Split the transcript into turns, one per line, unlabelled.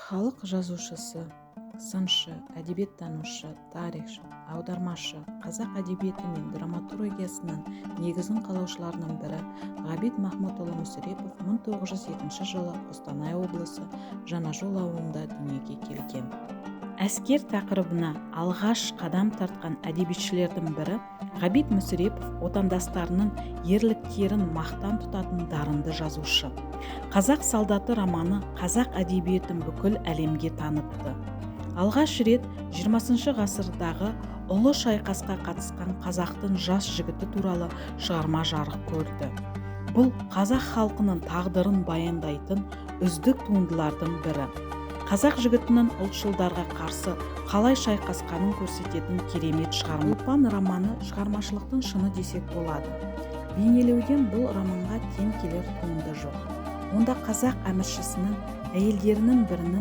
Халық жазушысы, сыншы, әдебиеттанушы, тарихшы, аудармашы, қазақ әдебиеті мен драматургиясының негізін қалаушыларының бірі Ғабит Махмұтұлы Мүсірепов 1902 жылы Қостанай облысы Жаңажол ауылында дүниеге келген. Әскер тақырыбына алғаш қадам тартқан әдебиетшілердің бірі Ғабит Мүсірепов отандастарының ерліктерін мақтан тұтатын дарынды жазушы. Қазақ солдаты романы қазақ әдебиетін бүкіл әлемге танытты. Алғаш рет 20 ғасырдағы ұлы шайқасқа қатысқан қазақтың жас жігіті туралы шығарма жарық көрді. Бұл қазақ халқының тағдырын баяндайтын үздік туындылардың бірі. Қазақ жігітінің ұлтшылдарға қарсы қалай шайқасқанын көрсететін керемет шығарма. Ұлпан романы шығармашылықтың шыңы десек болады. Бейнелеуден бұл романға тең келер туынды жоқ. Онда қазақ әміршісінің әйелдерінің бірінің